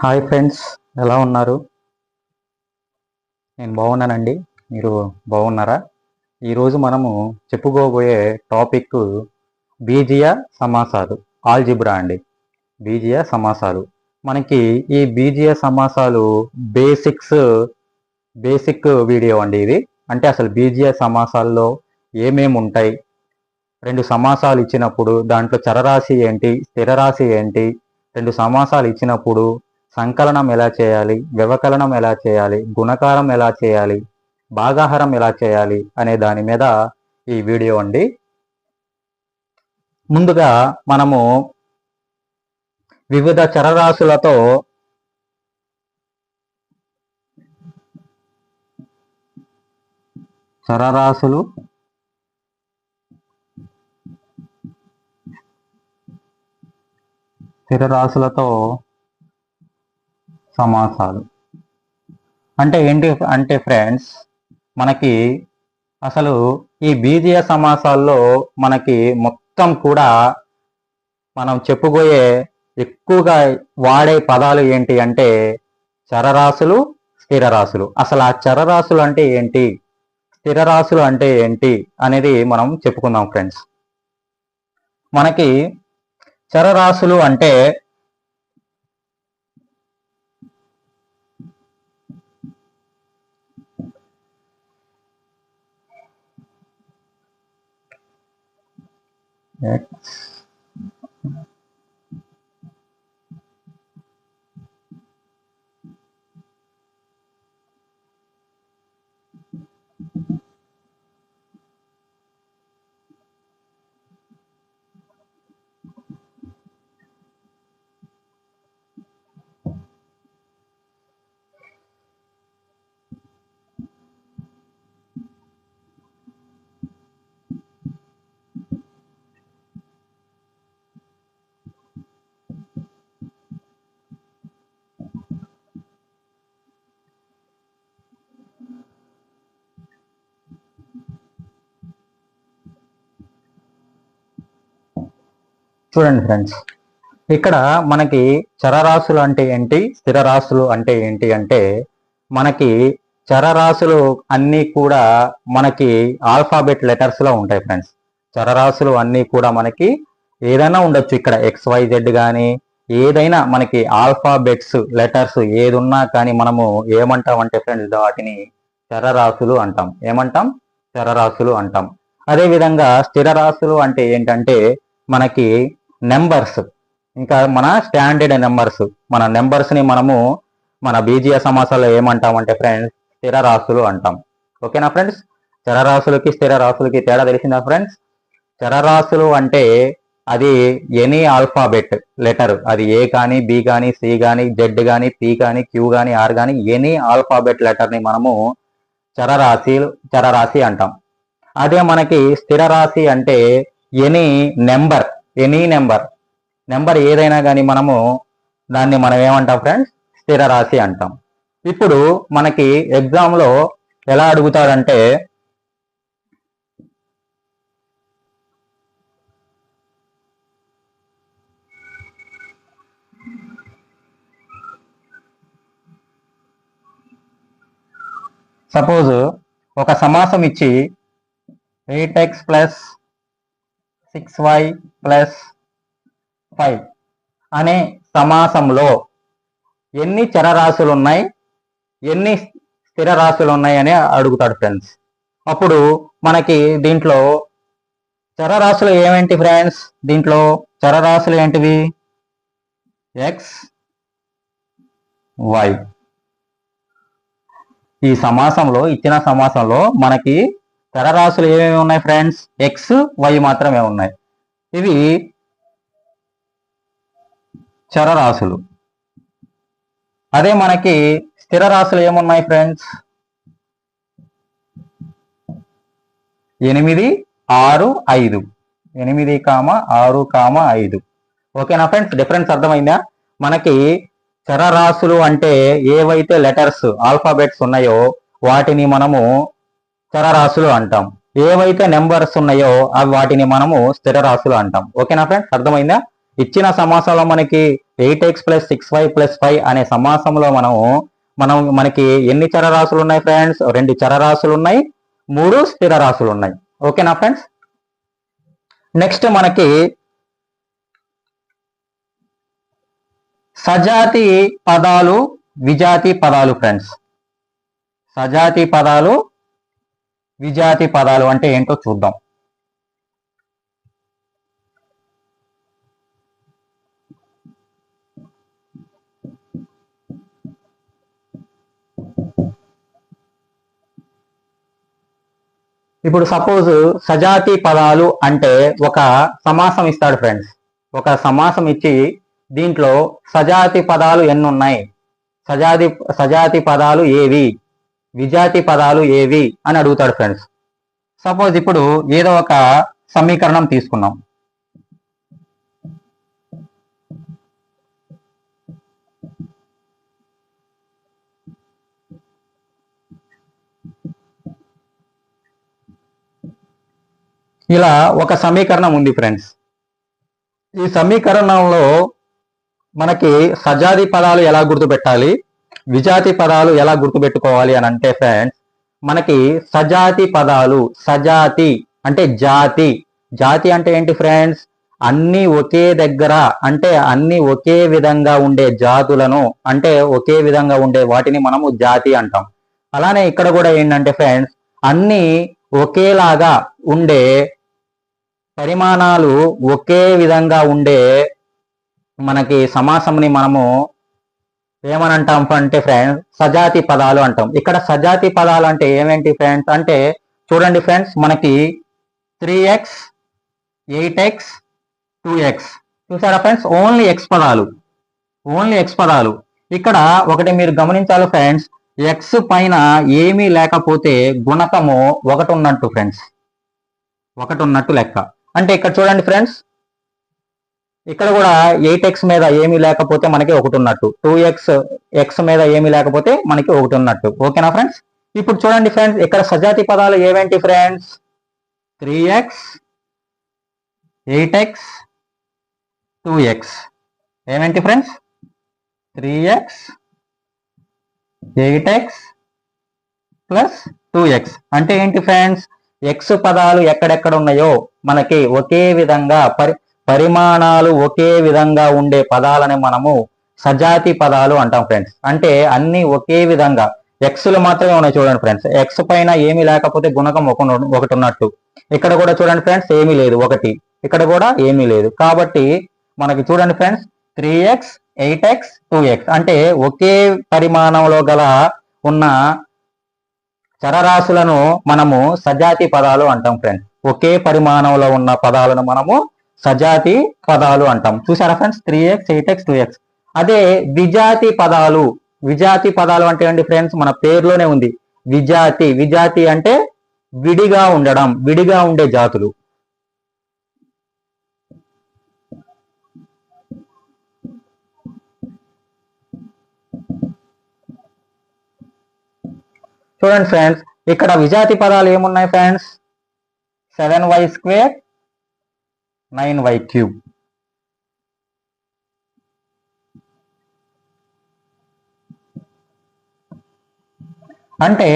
Hi friends, ఎలా ఉన్నారు? నేను బాగున్నానండి. మీరు బాగున్నారా? ఈరోజు మనము చెప్పుకోబోయే టాపిక్ బీజీయ సమాసాలు, ఆల్జిబ్రా అండి. బీజీయ సమాసాలు. మనకి ఈ బీజీయ సమాసాలు బేసిక్ వీడియో అండి ఇది. అంటే అసలు బీజీయ సమాసాల్లో ఏమేమి ఉంటాయి, రెండు సమాసాలు ఇచ్చినప్పుడు దాంట్లో చరరాశి ఏంటి, స్థిరరాశి ఏంటి, రెండు సమాసాలు ఇచ్చినప్పుడు సంకలనం ఎలా చేయాలి, వ్యవకలనం ఎలా చేయాలి, గుణకారం ఎలా చేయాలి, భాగాహారం ఎలా చేయాలి అనే దాని మీద ఈ వీడియో అండి. ముందుగా మనము వివిధ చరరాశులతో చరరాశులు, స్థిరరాశులతో సమాసాలు అంటే ఏంటి అంటే ఫ్రెండ్స్, మనకి అసలు ఈ బీజీయ సమాసాల్లో మనకి మొత్తం కూడా మనం చెప్పుకోయే ఎక్కువగా వాడే పదాలు ఏంటి అంటే చరరాశులు, స్థిరరాశులు. అసలు ఆ చరరాశులు అంటే ఏంటి, స్థిరరాశులు అంటే ఏంటి అనేది మనం చెప్పుకుందాం ఫ్రెండ్స్. మనకి చరరాశులు అంటే చూడండి ఫ్రెండ్స్, ఇక్కడ మనకి చరరాశులు అంటే ఏంటి, స్థిరరాశులు అంటే ఏంటి అంటే మనకి చరరాశులు అన్నీ కూడా మనకి ఆల్ఫాబెట్ లెటర్స్ లో ఉంటాయి ఫ్రెండ్స్. చరరాశులు అన్నీ కూడా మనకి ఏదైనా ఉండొచ్చు, ఇక్కడ XYZ కానీ ఏదైనా మనకి ఆల్ఫాబెట్స్ లెటర్స్ ఏది ఉన్నా కానీ మనము ఏమంటాం అంటే ఫ్రెండ్స్ వాటిని చరరాశులు అంటాం. ఏమంటాం? చరరాశులు అంటాం. అదే విధంగా స్థిరరాశులు అంటే ఏంటంటే మనకి నెంబర్స్, ఇంకా మన స్టాండర్డ్ నెంబర్స్, మన నెంబర్స్ ని మనము మన బీజీయ సమాసాల్లో ఏమంటాం అంటే ఫ్రెండ్స్ స్థిరరాశులు అంటాం. ఓకేనా ఫ్రెండ్స్? చరరాశులకి స్థిరరాశులకి తేడా తెలిసిందా ఫ్రెండ్స్? చరరాశులు అంటే అది ఎనీ ఆల్ఫాబెట్ లెటర్, అది ఏ కానీ, బి కానీ, సి కానీ, జెడ్ కానీ, పి కానీ, క్యూ కానీ, ఆర్ కానీ ఎనీ ఆల్ఫాబెట్ లెటర్ ని మనము చరరాశి అంటాం. అదే మనకి స్థిరరాశి అంటే ఎనీ నెంబర్, నెంబర్ ఏదైనా కానీ మనము దాన్ని మనం ఏమంటాం ఫ్రెండ్స్? స్థిరరాశి అంటాం. ఇప్పుడు మనకి ఎగ్జామ్లో ఎలా అడుగుతాడంటే సపోజ్ ఒక సమాసం ఇచ్చి 8x + 6y + 5 అనే సమాసంలో ఎన్ని చరరాశులు ఉన్నాయి, ఎన్ని స్థిరరాశులు ఉన్నాయి అని అడుగుతాడు ఫ్రెండ్స్. అప్పుడు మనకి దీంట్లో చరరాశులు ఏమేంటి ఫ్రెండ్స్? దీంట్లో చరరాశులు ఏంటివి? x, y. ఈ సమాసంలో, ఇచ్చిన సమాసంలో మనకి చరరాశులు ఏమేమి ఉన్నాయి ఫ్రెండ్స్? x, y మాత్రమే ఉన్నాయి. ఇవి చరరాశులు. అదే మనకి స్థిరరాశులు ఏమున్నాయి ఫ్రెండ్స్? 8, 6, 5. 8, 6, 5. ఓకేనా ఫ్రెండ్స్? డిఫరెన్స్ అర్థమైందా? మనకి చరరాశులు అంటే ఏవైతే లెటర్స్, ఆల్ఫాబెట్స్ ఉన్నాయో వాటిని మనము చరరాశులు అంటాం. ఏవైతే నెంబర్స్ ఉన్నాయో అవి వాటిని మనము స్థిరరాశులు అంటాం. ఓకేనా ఫ్రెండ్స్? అర్థమైందా? ఇచ్చిన సమాసంలో మనకి 8x + 6y + 5 అనే సమాసంలో మనకి ఎన్ని చరరాశులు ఉన్నాయి ఫ్రెండ్స్? 2 చరరాశులు ఉన్నాయి, 3 స్థిర రాశులు ఉన్నాయి. ఓకేనా ఫ్రెండ్స్? నెక్స్ట్ మనకి సజాతి పదాలు, విజాతి పదాలు ఫ్రెండ్స్. సజాతి పదాలు, విజాతి పదాలు అంటే ఏంటో చూద్దాం. ఇప్పుడు సపోజ్ సజాతి పదాలు అంటే ఒక సమాసం ఇస్తాడు ఫ్రెండ్స్. ఒక సమాసం ఇచ్చి దీంట్లో సజాతి పదాలు ఎన్ని ఉన్నాయి, సజాతి పదాలు ఏవి, విజాతి పదాలు ఏవి అని అడుగుతాడు ఫ్రెండ్స్. సపోజ్ ఇప్పుడు ఏదో ఒక సమీకరణం తీసుకున్నాం. ఇలా ఒక సమీకరణం ఉంది ఫ్రెండ్స్. ఈ సమీకరణంలో మనకి సజాతి పదాలు ఎలా గుర్తుపెట్టాలి, విజాతి పదాలు ఎలా గుర్తుపెట్టుకోవాలి అని అంటే ఫ్రెండ్స్, మనకి సజాతి పదాలు, సజాతి అంటే జాతి, జాతి అంటే ఏంటి ఫ్రెండ్స్? అన్ని ఒకే దగ్గర అంటే అన్ని ఒకే విధంగా ఉండే జాతులను, అంటే ఒకే విధంగా ఉండే వాటిని మనము జాతి అంటాం. అలానే ఇక్కడ కూడా ఏంటంటే ఫ్రెండ్స్, అన్ని ఒకేలాగా ఉండే పరిమాణాలు ఒకే విధంగా ఉండే మనకి సమాసంని మనము ఏమని అంటాం అంటే ఫ్రెండ్స్, సజాతి పదాలు అంటాం. ఇక్కడ సజాతి పదాలు అంటే ఏమేంటి ఫ్రెండ్స్ అంటే చూడండి ఫ్రెండ్స్, మనకి 3x, 8x, 2x చూసారా ఫ్రెండ్స్? ఓన్లీ ఎక్స్ పదాలు, ఓన్లీ ఎక్స్ పదాలు. ఇక్కడ ఒకటి మీరు గమనించాలి ఫ్రెండ్స్, ఎక్స్ పైన ఏమీ లేకపోతే గుణకము 1 ఉన్నట్టు ఫ్రెండ్స్, 1 ఉన్నట్టు లెక్క. అంటే ఇక్కడ చూడండి ఫ్రెండ్స్, ఇక్కడ కూడా 8x మీద ఏమీ లేకపోతే మనకి 1 ఉన్నట్టు, 2x x మీద ఏమీ లేకపోతే మనకి 1 ఉన్నట్టు. ఓకేనా ఫ్రెండ్స్? ఇప్పుడు చూడండి ఫ్రెండ్స్, ఇక్కడ సజాతి పదాలు ఏవేంటి ఫ్రెండ్స్? 3x, 8x, 2x. ఏమేంటి friends? 3x, 8x plus 2x. అంటే ఏంటి ఫ్రెండ్స్? ఎక్స్ పదాలు ఎక్కడెక్కడ ఉన్నాయో మనకి ఒకే విధంగా పరిమాణాలు ఒకే విధంగా ఉండే పదాలని మనము సజాతి పదాలు అంటాం ఫ్రెండ్స్. అంటే అన్ని ఒకే విధంగా, ఎక్స్లు మాత్రమే ఉన్నాయి చూడండి ఫ్రెండ్స్, ఎక్స్ పైన ఏమీ లేకపోతే గుణకం 1 ఉన్నట్టు. ఇక్కడ కూడా చూడండి ఫ్రెండ్స్, ఏమీ లేదు 1, ఇక్కడ కూడా ఏమీ లేదు. కాబట్టి మనకి చూడండి ఫ్రెండ్స్, 3x, 8x, 2x అంటే ఒకే పరిమాణంలో గల ఉన్న చరరాశులను మనము సజాతి పదాలు అంటాం ఫ్రెండ్స్. ఒకే పరిమాణంలో ఉన్న పదాలను మనము సజాతి పదాలు అంటాం. చూసారా ఫ్రెండ్స్? 3x, 8x, 2x. అదే విజాతి పదాలు, విజాతి పదాలు అంటే ఏంటి ఫ్రెండ్స్? మన పేరులోనే ఉంది విజాతి. విజాతి అంటే విడిగా ఉండడం, విడిగా ఉండే జాతులు. చూడండి ఫ్రెండ్స్, ఇక్కడ విజాతి పదాలు ఏమున్నాయి ఫ్రెండ్స్? 7y², 9y³ అంటే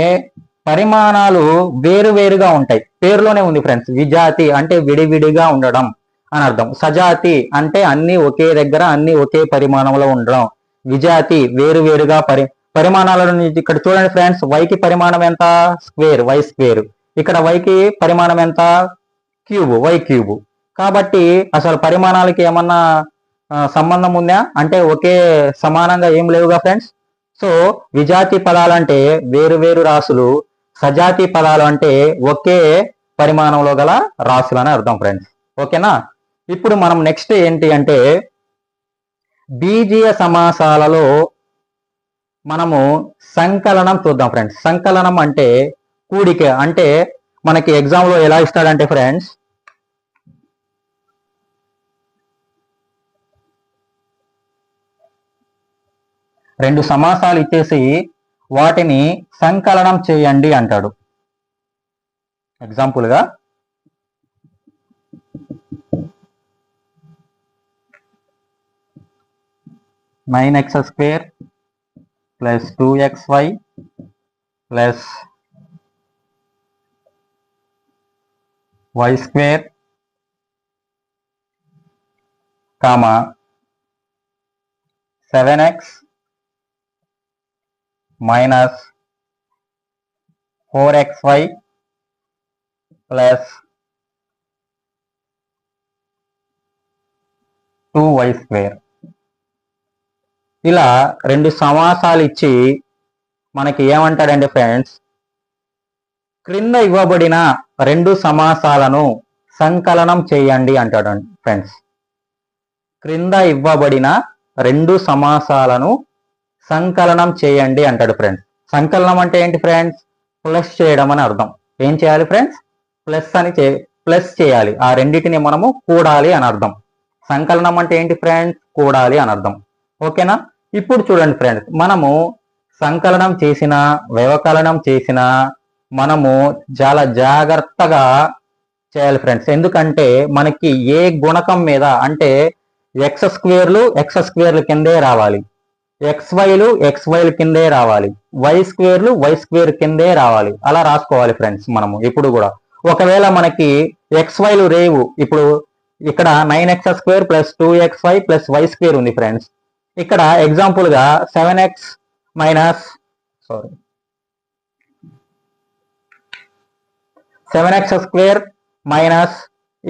పరిమాణాలు వేరువేరుగా ఉంటాయి. పేరులోనే ఉంది ఫ్రెండ్స్, విజాతి అంటే విడివిడిగా ఉండడం అని అర్థం. సజాతి అంటే అన్ని ఒకే దగ్గర, అన్ని ఒకే పరిమాణంలో ఉండడం. విజాతి వేరువేరుగా పరిమాణాలను. ఇక్కడ చూడండి ఫ్రెండ్స్, వైకి పరిమాణం ఎంత? Square, y². ఇక్కడ వైకి పరిమాణం ఎంత? Cube, y³. కాబట్టి అసలు పరిమాణాలకి ఏమన్నా సంబంధం ఉందా అంటే ఒకే సమానంగా ఏం లేవుగా ఫ్రెండ్స్. సో విజాతి పదాలు అంటే వేరు వేరు రాసులు, సజాతి పదాలు అంటే ఒకే పరిమాణంలో గల రాసులు అని అర్థం ఫ్రెండ్స్. ఓకేనా? ఇప్పుడు మనం నెక్స్ట్ ఏంటి అంటే బీజీయ సమాసాలలో మనము సంకలనం చూద్దాం ఫ్రెండ్స్. సంకలనం అంటే కూడిక. అంటే మనకి ఎగ్జామ్ లో ఎలా ఇస్తాడంటే ఫ్రెండ్స్, రెండు సమాసాలు ఇచ్చేసి వాటిని సంకలనం చేయండి అంటాడు. ఎగ్జాంపుల్ గా 9x² plus 2xy plus y² comma 7x minus 4xy plus 2y². ఇలా రెండు సమాసాలు ఇచ్చి మనకి ఏమంటాడంటే ఫ్రెండ్స్, క్రింద ఇవ్వబడిన రెండు సమాసాలను సంకలనం చేయండి అంటాడు ఫ్రెండ్స్. క్రింద ఇవ్వబడిన రెండు సమాసాలను సంకలనం చేయండి అంటాడు ఫ్రెండ్స్. సంకలనం అంటే ఏంటి ఫ్రెండ్స్? ప్లస్ చేయడం అని అర్థం. ఏం చేయాలి ఫ్రెండ్స్? ప్లస్ చేయాలి. ఆ రెండింటిని మనము కూడాలి అని అర్థం. సంకలనం అంటే ఏంటి ఫ్రెండ్స్? కూడాలి అని అర్థం. ఓకేనా? ఇప్పుడు చూడండి ఫ్రెండ్స్, మనము సంకలనం చేసిన వ్యవకలనం చేసిన మనము చాలా జాగ్రత్తగా చేయాలి ఫ్రెండ్స్. ఎందుకంటే మనకి ఏ గుణకం మీద అంటే x² కిందే రావాలి, xyలు కిందే రావాలి, y² కిందే రావాలి. అలా రాసుకోవాలి ఫ్రెండ్స్ మనము ఎప్పుడు కూడా. ఒకవేళ మనకి xyలు రేవు, ఇప్పుడు ఇక్కడ 9x² plus 2xy plus y² ఉంది ఫ్రెండ్స్. ఇక్కడ ఎగ్జాంపుల్ గా 7x మైనస్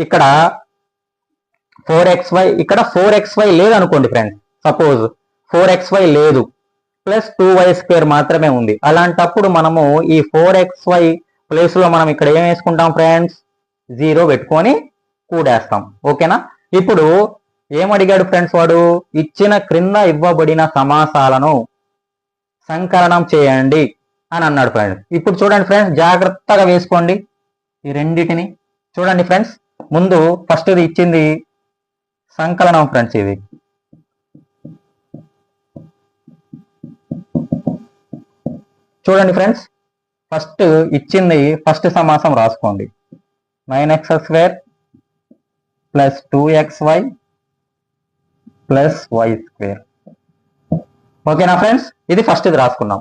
ఇక్కడ 4xy, ఇక్కడ 4xy లేదు అనుకోండి ఫ్రెండ్స్. సపోజ్ 4xy లేదు, ప్లస్ 2y² మాత్రమే ఉంది. అలాంటప్పుడు మనము ఈ 4xy ప్లేస్ లో మనం ఇక్కడ ఏం వేసుకుంటాం ఫ్రెండ్స్? 0 పెట్టుకొని కూడేస్తాం. ఓకేనా? ఇప్పుడు ఏమడిగాడు ఫ్రెండ్స్ వాడు? ఇచ్చిన క్రింద ఇవ్వబడిన సమాసాలను సంకలనం చేయండి అని అన్నాడు ఫ్రెండ్స్. ఇప్పుడు చూడండి ఫ్రెండ్స్, జాగ్రత్తగా వేసుకోండి ఈ రెండింటిని. చూడండి ఫ్రెండ్స్, ముందు ఫస్ట్ ఇది ఇచ్చింది సంకలనం ఫ్రెండ్స్. ఇది చూడండి ఫ్రెండ్స్, ఫస్ట్ ఇచ్చింది ఫస్ట్ సమాసం రాసుకోండి. 9x² plus 2xy plus y². ఓకేనా ఫ్రెండ్స్? ఇది ఫస్ట్ ఇది రాసుకున్నాం.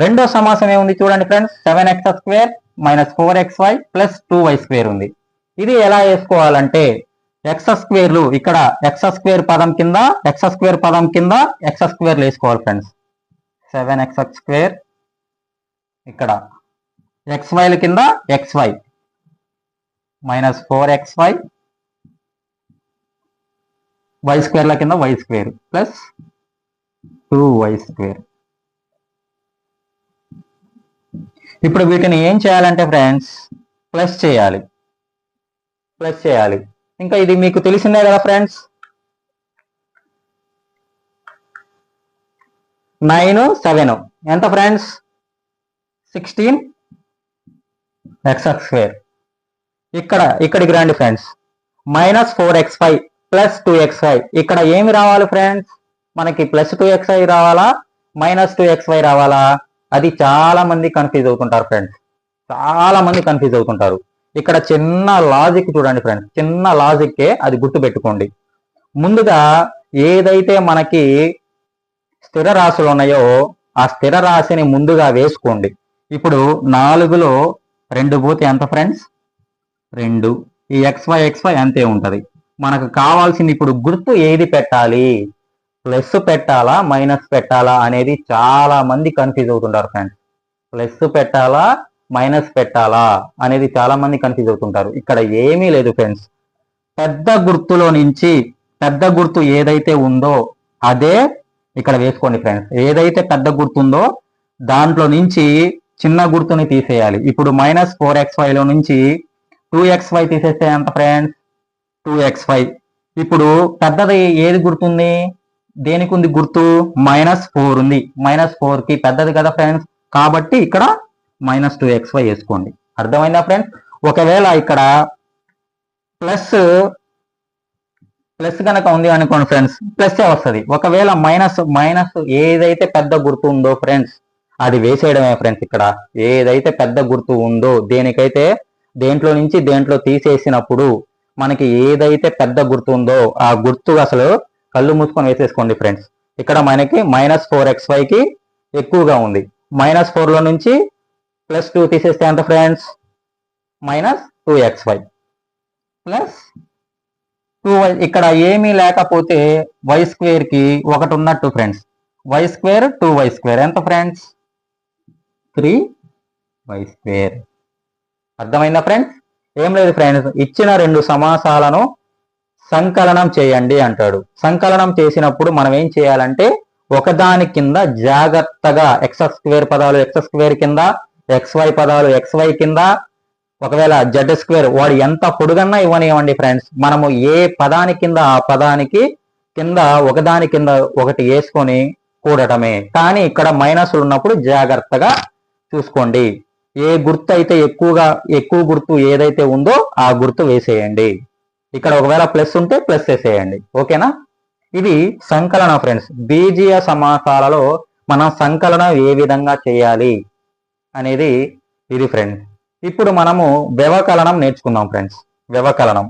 రెండో సమాసం ఏముంది చూడండి friends, 7x² minus 4xy plus 2y² ఉంది. ఇది ఎలా వేసుకోవాలంటే x² ఇక్కడ x² పదం కింద x² వేసుకోవాలి ఫ్రెండ్స్. 7x² ఇక్కడ xyల కింద xy మైనస్ 4xy y² కింద y² ప్లస్ 2y². ఇప్పుడు వీటిని ఏం చేయాలంటే ఫ్రెండ్స్ ప్లస్ చేయాలి. ఇంకా ఇది మీకు తెలిసిందే కదా ఫ్రెండ్స్, 9 7 ఎంత ఫ్రెండ్స్? 16x². ఇక్కడికి రండి friends, minus 4xy plus 2xy. ఇక్కడ ఏమి రావాలి ఫ్రెండ్స్? మనకి ప్లస్ 2xy రావాలా మైనస్ 2xy రావాలా? అది చాలా మంది కన్ఫ్యూజ్ అవుతుంటారు ఫ్రెండ్స్, చాలా మంది కన్ఫ్యూజ్ అవుతుంటారు. ఇక్కడ చిన్న లాజిక్ చూడండి ఫ్రెండ్స్, చిన్న లాజిక్కే, అది గుర్తు పెట్టుకోండి. ముందుగా ఏదైతే మనకి స్థిర రాశులు ఉన్నాయో ఆ స్థిర రాశిని ముందుగా వేసుకోండి. ఇప్పుడు 4లో 2 పోతే ఎంత ఫ్రెండ్స్? 2. ఈ xy అంతే ఉంటది. మనకు కావాల్సింది ఇప్పుడు గుర్తు ఏది పెట్టాలి, ప్లస్ పెట్టాలా మైనస్ పెట్టాలా అనేది చాలా మంది కన్ఫ్యూజ్ అవుతుంటారు ఫ్రెండ్స్. ప్లస్ పెట్టాలా మైనస్ పెట్టాలా అనేది చాలా మంది కన్ఫ్యూజ్ అవుతుంటారు. ఇక్కడ ఏమీ లేదు ఫ్రెండ్స్, పెద్ద గుర్తులో నుంచి పెద్ద గుర్తు ఏదైతే ఉందో అదే ఇక్కడ వేసుకోండి ఫ్రెండ్స్. ఏదైతే పెద్ద గుర్తు ఉందో దాంట్లో నుంచి చిన్న గుర్తుని తీసేయాలి. ఇప్పుడు మైనస్ 4xyలో నుంచి 2xy తీసేస్తే ఎంత ఫ్రెండ్స్? 2xy. ఇప్పుడు పెద్దది ఏది గుర్తుంది? దేనికి ఉంది గుర్తు? -4 ఉంది. -4 కి పెద్దది కదా ఫ్రెండ్స్, కాబట్టి ఇక్కడ -2xy వేసుకోండి. అర్థమైందా ఫ్రెండ్స్? ఒకవేళ ఇక్కడ ప్లస్ కనుక ఉంది అనుకోండి ఫ్రెండ్స్, ప్లస్ వస్తుంది. ఒకవేళ మైనస్ ఏదైతే పెద్ద గుర్తు ఉందో ఫ్రెండ్స్ అది వేసేయడమే ఫ్రెండ్స్. ఇక్కడ ఏదైతే పెద్ద గుర్తు ఉందో దేనికైతే దేంట్లో నుంచి దేంట్లో తీసేసినప్పుడు మనకి ఏదైతే పెద్ద గుర్తు ఉందో ఆ గుర్తు అసలు కళ్ళు మూసుకొని వేసేసుకోండి ఫ్రెండ్స్. ఇక్కడ మనకి -4xyకి ఎక్కువగా ఉంది. -4లో నుంచి +2 తీసేస్తే ఎంత ఫ్రెండ్స్? -2xy plus 2y. ఇక్కడ ఏమీ లేకపోతే y² కి ఒకటి ఉన్నట్టు ఫ్రెండ్స్. y² 2y². ఎంత ఫ్రెండ్స్? 3y². అర్థమైందా ఫ్రెండ్స్? ఏం లేదు ఫ్రెండ్స్, ఇచ్చిన రెండు సమాసాలను సంకలనం చేయండి అంటాడు. సంకలనం చేసినప్పుడు మనం ఏం చేయాలంటే ఒకదాని కింద జాగ్రత్తగా x² పదాలు x² కింద, xy పదాలు xy కింద, ఒకవేళ z² వాడు ఎంత పొడుగన్నా ఇవ్వనివ్వండి ఫ్రెండ్స్, మనము ఏ పదాని కింద ఆ పదానికి కింద ఒకదాని కింద ఒకటి వేసుకొని కూడటమే. కానీ ఇక్కడ మైనస్లు ఉన్నప్పుడు జాగ్రత్తగా చూసుకోండి. ఏ గుర్తు అయితే ఎక్కువ గుర్తు ఏదైతే ఉందో ఆ గుర్తు వేసేయండి. ఇక్కడ ఒకవేళ ప్లస్ ఉంటే ప్లస్ వేసేయండి. ఓకేనా? ఇది సంకలన ఫ్రెండ్స్. బీజీయ సమాసాలలో మనం సంకలనం ఏ విధంగా చేయాలి అనేది ఇది ఫ్రెండ్స్. ఇప్పుడు మనము వ్యవకలనం నేర్చుకుందాం ఫ్రెండ్స్. వ్యవకలనం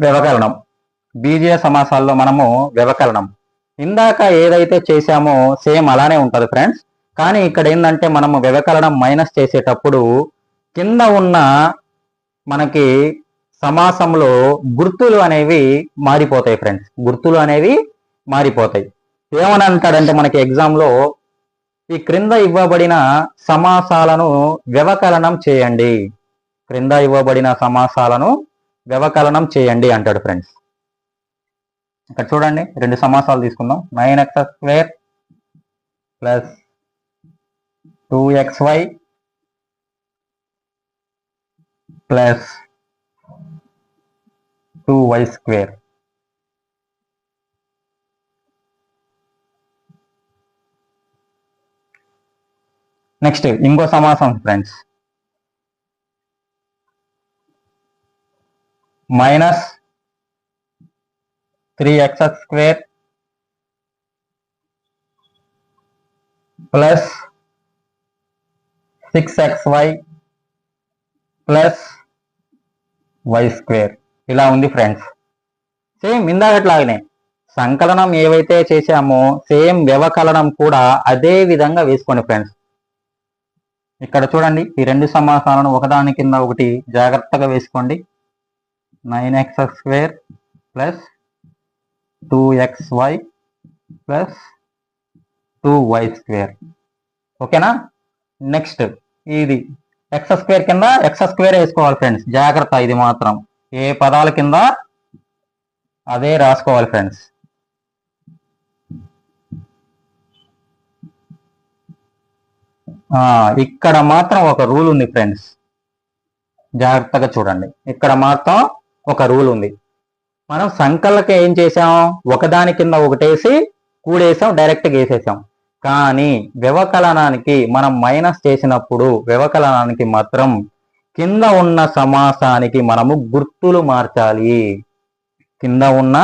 వ్యవకలనం బీజీయ సమాసాల్లో మనము వ్యవకలనం ఇందాక ఏదైతే చేశామో సేమ్ అలానే ఉంటుంది ఫ్రెండ్స్. కానీ ఇక్కడ ఏంటంటే మనము వ్యవకలనం మైనస్ చేసేటప్పుడు కింద ఉన్న మనకి సమాసంలో గుర్తులు అనేవి మారిపోతాయి ఫ్రెండ్స్. గుర్తులు అనేవి మారిపోతాయి. ఏమని అంటాడంటే మనకి ఎగ్జామ్లో ఈ క్రింద ఇవ్వబడిన సమాసాలను వ్యవకలనం చేయండి. క్రింద ఇవ్వబడిన సమాసాలను వ్యవకలనం చేయండి అంటాడు ఫ్రెండ్స్. ఇక్కడ చూడండి, రెండు సమాసాలు తీసుకుందాం. 9x² plus 2xy plus 2y². Next ఇంకో సమాసం friends. -3x² plus 6xy plus y². ఇలా ఉంది ఫ్రెండ్స్. సేమ్ ఇందాకట్లాగానే సంకలనం ఏవైతే చేశామో సేమ్ వ్యవకలనం కూడా అదే విధంగా వేసుకోండి ఫ్రెండ్స్. ఇక్కడ చూడండి, ఈ రెండు సమాసాలను ఒకదాని కింద ఒకటి జాగ్రత్తగా వేసుకోండి. 9x² plus 2xy plus 2y². ఓకేనా? నెక్స్ట్ ఇది x² కింద x² వేసుకోవాలి ఫ్రెండ్స్. జాగ్రత్త, ఇది మాత్రం ఏ పదాల కింద అదే రాసుకోవాలి ఫ్రెండ్స్. ఇక్కడ మాత్రం ఒక రూల్ ఉంది ఫ్రెండ్స్, జాగ్రత్తగా చూడండి. ఇక్కడ మాత్రం ఒక రూల్ ఉంది. మనం సంకలకి ఏం చేసాం? ఒకదాని కింద ఒకటేసి కూడేసాం, డైరెక్ట్గా వేసేసాం. కానీ వ్యవకలనానికి మనం మైనస్ చేసినప్పుడు వ్యవకలనానికి మాత్రం కింద ఉన్న సమాసానికి మనము గుర్తులు మార్చాలి. కింద ఉన్న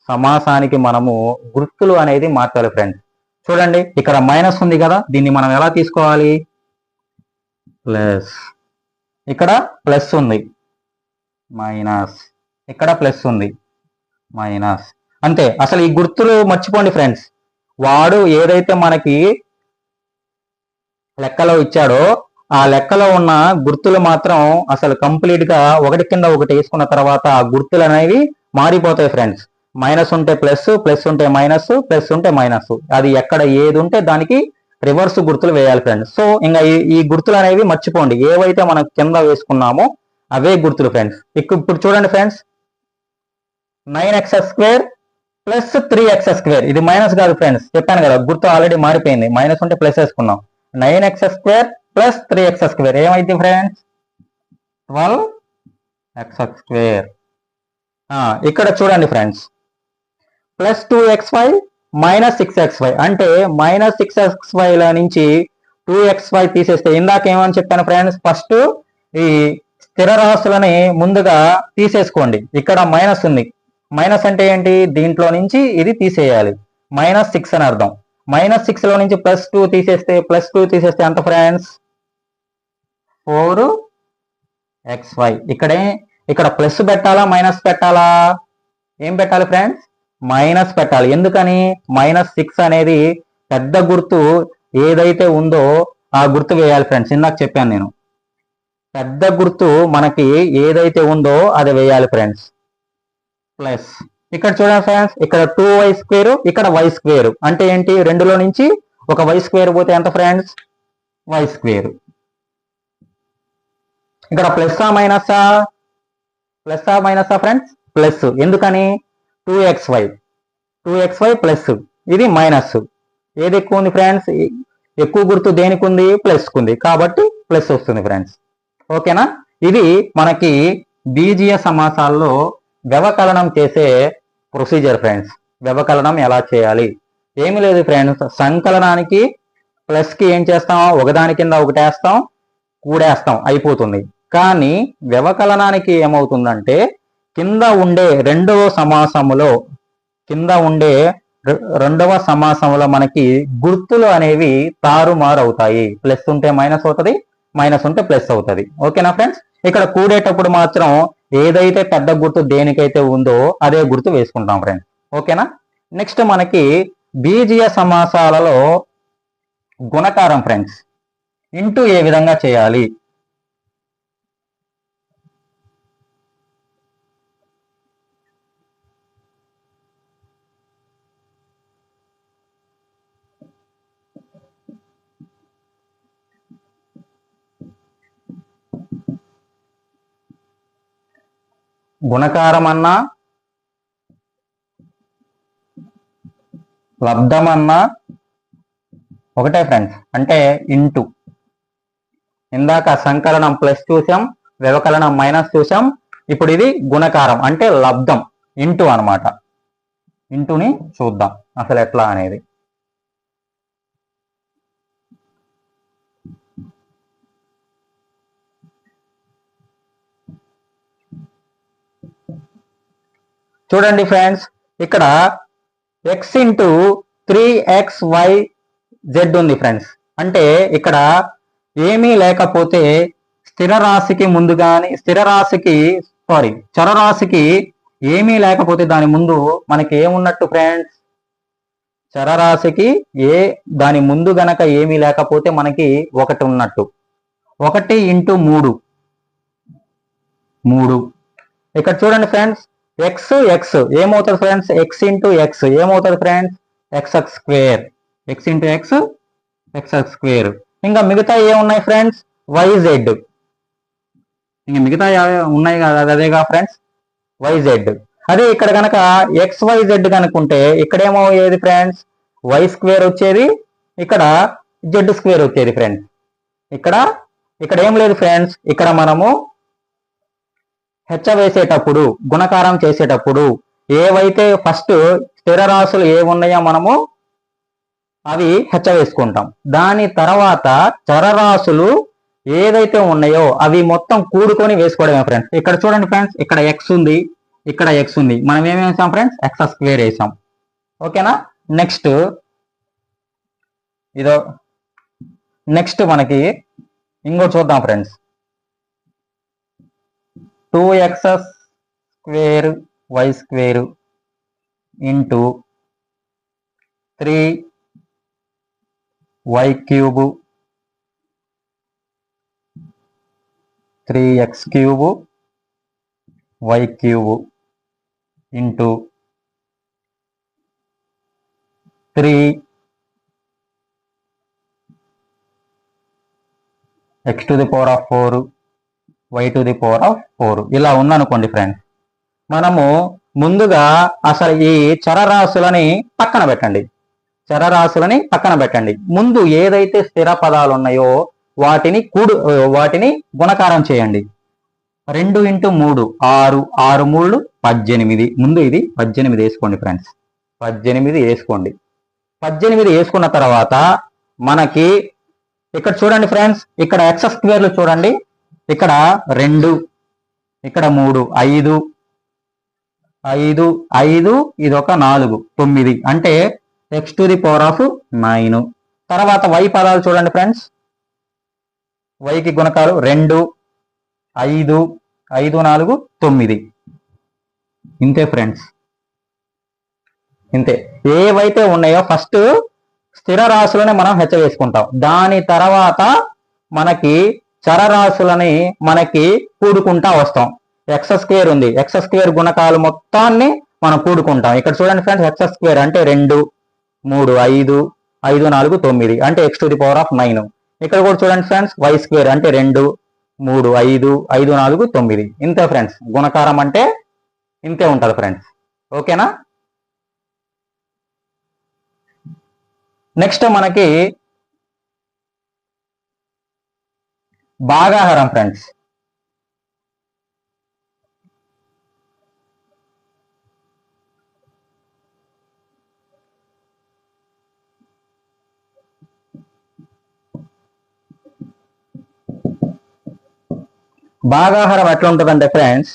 సమాసానికి మనము గుర్తులు అనేది మార్చాలి ఫ్రెండ్స్. చూడండి, ఇక్కడ మైనస్ ఉంది కదా, దీన్ని మనం ఎలా తీసుకోవాలి? ప్లస్. ఇక్కడ ప్లస్ ఉంది, మైనస్. ఇక్కడ ప్లస్ ఉంది, మైనస్. అంతే. అసలు ఈ గుర్తులు మర్చిపోండి ఫ్రెండ్స్. వాడు ఏదైతే మనకి లెక్కలో ఇచ్చాడో ఆ లెక్కలో ఉన్న గుర్తులు మాత్రం అసలు కంప్లీట్ గా ఒకటి కింద ఒకటి వేసుకున్న తర్వాత ఆ గుర్తులు అనేవి మారిపోతాయి ఫ్రెండ్స్. మైనస్ ఉంటే ప్లస్, ప్లస్ ఉంటే మైనస్, ప్లస్ ఉంటే మైనస్. అది ఎక్కడ ఏది ఉంటే దానికి రివర్స్ గుర్తులు వేయాలి ఫ్రెండ్స్. సో ఇంకా ఈ గుర్తులు అనేవి మర్చిపోండి. ఏవైతే మనం కింద వేసుకున్నామో అవే గుర్తులు ఫ్రెండ్స్. ఇప్పుడు చూడండి ఫ్రెండ్స్, 9x² ప్లస్ 3x². ఇది మైనస్ కాదు ఫ్రెండ్స్, చెప్పాను కదా, గుర్తు ఆల్రెడీ మారిపోయింది. మైనస్ ఉంటే ప్లస్ వేసుకున్నాం. 9x² plus 3x². ఏమైంది ఫ్రెండ్స్? 12x². ఇక్కడ చూడండి ఫ్రెండ్స్, ప్లస్ 2xy -6xy అంటే -6xy నుంచి 2xy తీసేస్తే ఇందాక ఏమని చెప్పాను ఫ్రెండ్స్, ఫస్ట్ ఈ స్థిర రాశులని ముందుగా తీసేసుకోండి. ఇక్కడ మైనస్ ఉంది, మైనస్ అంటే ఏంటి, దీంట్లో నుంచి ఇది తీసేయాలి, -6 అని అర్థం. -6 లో నుంచి +2 తీసేస్తే, +2 తీసేస్తే ఎంత ఫ్రెండ్స్, 4xy. ఇక్కడ ప్లస్ పెట్టాలా మైనస్ పెట్టాలా, ఏం పెట్టాలి ఫ్రెండ్స్, మైనస్ పెట్టాలి. ఎందుకని, -6 అనేది పెద్ద గుర్తు ఏదైతే ఉందో ఆ గుర్తు వేయాలి ఫ్రెండ్స్. ఇందాక చెప్పాను నేను, పెద్ద గుర్తు మనకి ఏదైతే ఉందో అది వేయాలి ఫ్రెండ్స్. ప్లస్ ఇక్కడ చూడండి ఫ్రెండ్స్, ఇక్కడ 2y², ఇక్కడ y² అంటే ఏంటి, 2లో నుంచి ఒక y² పోతే ఎంత ఫ్రెండ్స్, y². ఇక్కడ ప్లస్సా మైనసా, ఫ్రెండ్స్, ప్లస్. ఎందుకని, 2xy ప్లస్, ఇది మైనస్. ఏది ఎక్కువ ఉంది ఫ్రెండ్స్, ఎక్కువ గుర్తు దేనికి ఉంది, ప్లస్ ఉంది, కాబట్టి ప్లస్ వస్తుంది ఫ్రెండ్స్. ఓకేనా. ఇది మనకి బీజీయ సమాసాల్లో వ్యవకలనం చేసే ప్రొసీజర్ ఫ్రెండ్స్. వ్యవకలనం ఎలా చేయాలి, ఏమి లేదు ఫ్రెండ్స్, సంకలనానికి ప్లస్కి ఏం చేస్తాం, ఒకదాని కింద ఒకటి వేస్తాం, కూడేస్తాం, అయిపోతుంది. కానీ వ్యవకలనానికి ఏమవుతుందంటే, కింద ఉండే రెండవ సమాసంలో మనకి గుర్తులు అనేవి తారుమారు అవుతాయి. ప్లస్ ఉంటే మైనస్ అవుతుంది, మైనస్ ఉంటే ప్లస్ అవుతుంది. ఓకేనా ఫ్రెండ్స్. ఇక్కడ కూడేటప్పుడు మాత్రం ఏదైతే పెద్ద గుర్తు దేనికైతే ఉందో అదే గుర్తు వేసుకుంటాం ఫ్రెండ్స్. ఓకేనా. నెక్స్ట్ మనకి బీజీయ సమాసాలలో గుణకారం ఫ్రెండ్స్. ఇంటూ ఏ విధంగా చేయాలి, గుణకారం అన్నా లబ్ధం అన్నా ఒకటే ఫ్రెండ్స్, అంటే ఇంటూ. ఇందాక సంకలనం ప్లస్ చూసాం, వ్యవకలనం మైనస్ చూసాం, ఇప్పుడు ఇది గుణకారం అంటే లబ్ధం, ఇంటూ అన్నమాట. ఇంటూని చూద్దాం అసలు ఎట్లా అనేది. చూడండి ఫ్రెండ్స్, ఇక్కడ x ఇంటూ 3xyz ఉంది ఫ్రెండ్స్. అంటే ఇక్కడ ఏమీ లేకపోతే చరరాశికి ఏమీ లేకపోతే దాని ముందు మనకి ఏమున్నట్టు ఫ్రెండ్స్, చరరాశికి దాని ముందు గనక ఏమీ లేకపోతే మనకి 1 ఉన్నట్టు. 1 ఇంటూ 3. ఇక్కడ చూడండి ఫ్రెండ్స్, x ఏమవుతుంది ఫ్రెండ్స్, x ఇంటూ x ఏమవుతుంది friends, x² x into x² ఇంకా మిగతా ఏమున్నాయి ఫ్రెండ్స్, yz. ఇంకా మిగతా ఉన్నాయి కదా, అదేగా ఫ్రెండ్స్, yz. అదే ఇక్కడ కనుక xyz కనుకుంటే ఇక్కడేమో ఏది ఫ్రెండ్స్, y² వచ్చేది, ఇక్కడ z² వచ్చేది ఫ్రెండ్స్. ఇక్కడ ఏం లేదు ఫ్రెండ్స్, ఇక్కడ మనము హెచ్చ వేసేటప్పుడు, గుణకారం చేసేటప్పుడు ఏవైతే ఫస్ట్ స్థిర రాశులు ఏమున్నాయో మనము అవి హెచ్చ వేసుకుంటాం. దాని తర్వాత చరరాశులు ఏదైతే ఉన్నాయో అవి మొత్తం కూడుకొని వేసుకోవడమే ఫ్రెండ్స్. ఇక్కడ చూడండి ఫ్రెండ్స్, ఇక్కడ x ఉంది, ఇక్కడ x ఉంది, మనం ఏమేమి వేసాం ఫ్రెండ్స్, x² వేసాం. ఓకేనా. నెక్స్ట్ మనకి ఇంకోటి చూద్దాం friends, 2x² into 3y³ 3x³ y³ into 3x⁴ y⁴ ఇలా ఉందనుకోండి ఫ్రెండ్స్. మనము ముందుగా అసలు ఈ చరరాశులని పక్కన పెట్టండి. ముందు ఏదైతే స్థిర పదాలు ఉన్నాయో వాటిని గుణకారం చేయండి. 2 ఇంటూ 3 6, 6 3 18. ముందు ఇది 18 వేసుకోండి ఫ్రెండ్స్, 18 వేసుకోండి. 18 వేసుకున్న తర్వాత మనకి ఇక్కడ చూడండి ఫ్రెండ్స్, ఇక్కడ ఎక్స్ స్క్వేర్లు చూడండి, ఇక్కడ 2, ఇక్కడ 3, 5, 5, 5, ఇది ఒక 4, 9, అంటే x⁴ తర్వాత y పదాలు చూడండి ఫ్రెండ్స్, వైకి గుణకాలు 2, 5, 5, 4, 9. ఇంతే ఫ్రెండ్స్, ఇంతే. ఏవైతే ఉన్నాయో ఫస్ట్ స్థిర రాశులని మనం హెచ్చ వేసుకుంటాం, దాని తర్వాత మనకి చరరాశులని మనకి కూడుకుంటా వస్తాం. x² ఉంది, x² గుణకాలు మొత్తాన్ని మనం కూడుకుంటాం. ఇక్కడ చూడండి ఫ్రెండ్స్, x² అంటే 2, 3, 5, 5, 4, 9, అంటే x⁴ ఇక్కడ కూడా చూడండి ఫ్రెండ్స్, y² అంటే 2, 3, 5, 5, 4, 9. ఇంతే ఫ్రెండ్స్, గుణకారం అంటే ఇంతే ఉంటుంది ఫ్రెండ్స్. ఓకేనా? నెక్స్ట్ మనకి భాగాహారం ఫ్రెండ్స్. భాగాహారం ఎట్లా ఉంటుందంటే ఫ్రెండ్స్,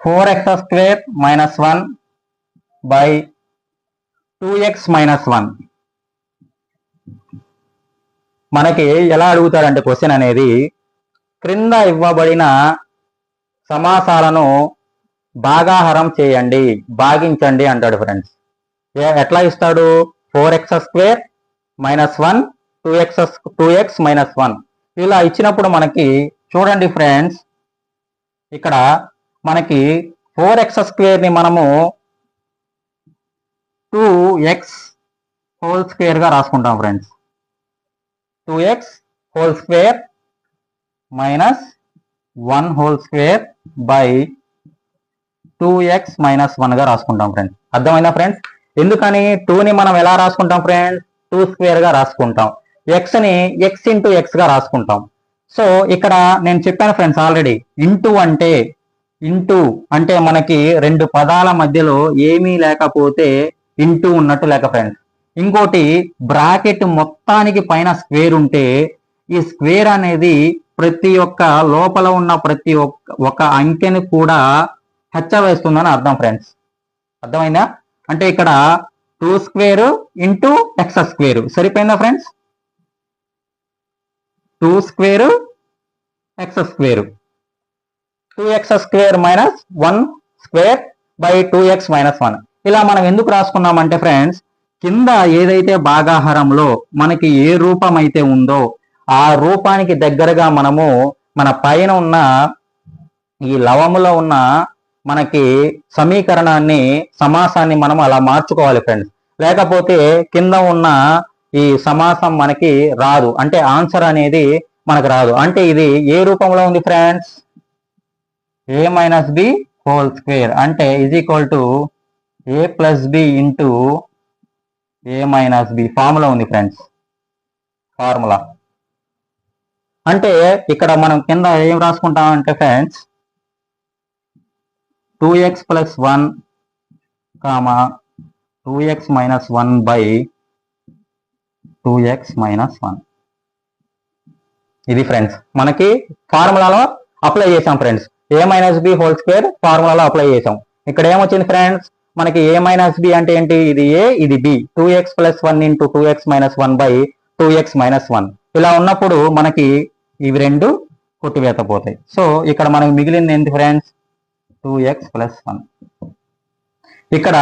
4x² - 1 by 2x - 1. మనకి ఎలా అడుగుతారంటే క్వశ్చన్ అనేది, క్రింద ఇవ్వబడిన సమాసాలను భాగాహారం చేయండి, భాగించండి అంటాడు ఫ్రెండ్స్. ఎట్లా ఇస్తాడు? 4x² - 1 2x - 1 ఇలా ఇచ్చినప్పుడు మనకి చూడండి ఫ్రెండ్స్, ఇక్కడ మనకి 4x² ని మనము 2x² గా రాసుకుంటాం ఫ్రెండ్స్. 2x² - 1² by 2x - 1 గా రాసుకుంటాం ఫ్రెండ్స్. అర్థమైందా ఫ్రెండ్స్? ఎందుకని 2ని మనం ఎలా రాసుకుంటాం ఫ్రెండ్స్? 2² గా రాసుకుంటాం. x ని x × x గా రాసుకుంటాం. సో ఇక్కడ నేను చెప్పాను ఫ్రెండ్స్ ఆల్రెడీ, ఇంటూ అంటే మనకి 2 పదాల మధ్యలో ఏమీ లేకపోతే ఇంటూ ఉన్నట్టు లెక్క ఫ్రెండ్స్. ఇంకోటి, బ్రాకెట్ మొత్తానికి పైన స్క్వేర్ ఉంటే ఈ స్క్వేర్ అనేది ప్రతి ఒక్క లోపల ఉన్న ప్రతి ఒక్క అంకెని కూడా హెచ్చ వేస్తుందని అర్థం ఫ్రెండ్స్. అర్థమైందా? అంటే ఇక్కడ 2² × x² సరిపోయిందా friends? 2² x² 2x² - 1² by 2x - 1. ఇలా మనం ఎందుకు రాసుకున్నామంటే ఫ్రెండ్స్, కింద ఏదైతే భాగాహారంలో మనకి ఏ రూపం అయితే ఉందో ఆ రూపానికి దగ్గరగా మనము మన పైన ఉన్న ఈ లవములో ఉన్న మనకి సమీకరణాన్ని, సమాసాన్ని మనం అలా మార్చుకోవాలి ఫ్రెండ్స్. లేకపోతే కింద ఉన్న ఈ సమాసం మనకి రాదు, అంటే ఆన్సర్ అనేది మనకు రాదు. అంటే ఇది ఏ రూపంలో ఉంది ఫ్రెండ్స్? a - b² అంటే = a + b × a - b formula ఉంది ఫ్రెండ్స్. ఫార్ములా అంటే ఇక్కడ మనం కింద ఏం రాసుకుంటామంటే friends, 2x + 1, 2x - 1 by 2x - 1. ఇది ఫ్రెండ్స్ మనకి ఫార్ములాలో అప్లై చేసాం ఫ్రెండ్స్. a - b² ఫార్ములాలో అప్లై చేసాం. ఇక్కడ ఏమొచ్చింది ఫ్రెండ్స్, మనకి a - b అంటే ఏంటి? ఇది a, ఇది b. 2x + 1 × 2x - 1 by 2x - 1. ఇలా ఉన్నప్పుడు మనకి ఇవి 2 కొట్టివేత పోతాయి. సో ఇక్కడ మనకి మిగిలింది ఏంటి ఫ్రెండ్స్? 2x + 1. ఇక్కడ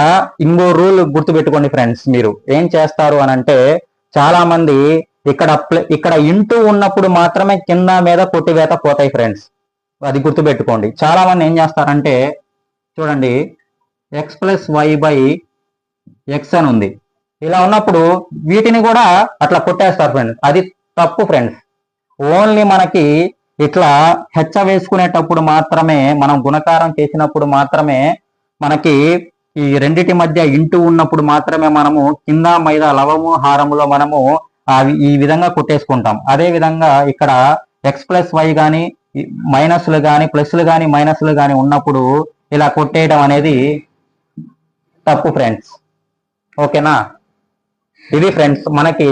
ఇంకో రూల్ గుర్తుపెట్టుకోండి ఫ్రెండ్స్. మీరు ఏం చేస్తారు అని అంటే, చాలా మంది ఇక్కడ ఇంటూ ఉన్నప్పుడు మాత్రమే కింద మీద కొట్టివేత పోతాయి ఫ్రెండ్స్. అది గుర్తుపెట్టుకోండి. చాలా మంది ఏం చేస్తారంటే, చూడండి, x + y by x అని ఉంది. ఇలా ఉన్నప్పుడు వీటిని కూడా అట్లా కొట్టేస్తారు ఫ్రెండ్స్. అది తప్పు ఫ్రెండ్స్. ఓన్లీ మనకి ఇట్లా హెచ్చ వేసుకునేటప్పుడు మాత్రమే, మనం గుణకారం చేసినప్పుడు మాత్రమే, మనకి ఈ రెండిటి మధ్య ఇంటూ ఉన్నప్పుడు మాత్రమే మనము కింద మీద లవము హారములో మనము ఈ విధంగా కొట్టేసుకుంటాం. అదే విధంగా ఇక్కడ x + y కానీ మైనస్లు కానీ ప్లస్లు కానీ మైనస్లు కానీ ఉన్నప్పుడు ఇలా కొట్టేయడం అనేది తప్పు ఫ్రెండ్స్. ఓకేనా? ఇది ఫ్రెండ్స్ మనకి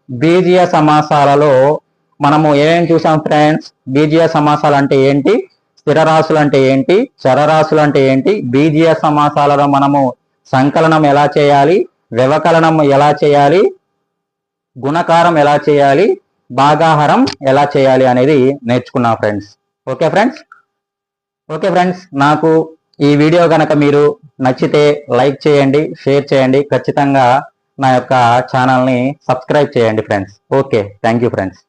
బీజీయ సమాసాలలో మనము ఏమేం చూసాం ఫ్రెండ్స్? బీజీయ సమాసాలు అంటే ఏంటి, స్థిరరాశులు అంటే ఏంటి, చరరాశులు అంటే ఏంటి, బీజీయ సమాసాలలో మనము సంకలనం ఎలా చేయాలి, వ్యవకలనం ఎలా చేయాలి, గుణకారం ఎలా చేయాలి, భాగాహారం ఎలా చేయాలి అనేది నేర్చుకున్నాం friends. Okay friends? Okay friends, నాకు ఈ వీడియో కనుక మీరు నచ్చితే లైక్ చేయండి, షేర్ చేయండి, ఖచ్చితంగా నా యొక్క ఛానల్ని సబ్స్క్రైబ్ చేయండి friends. Okay, thank you friends.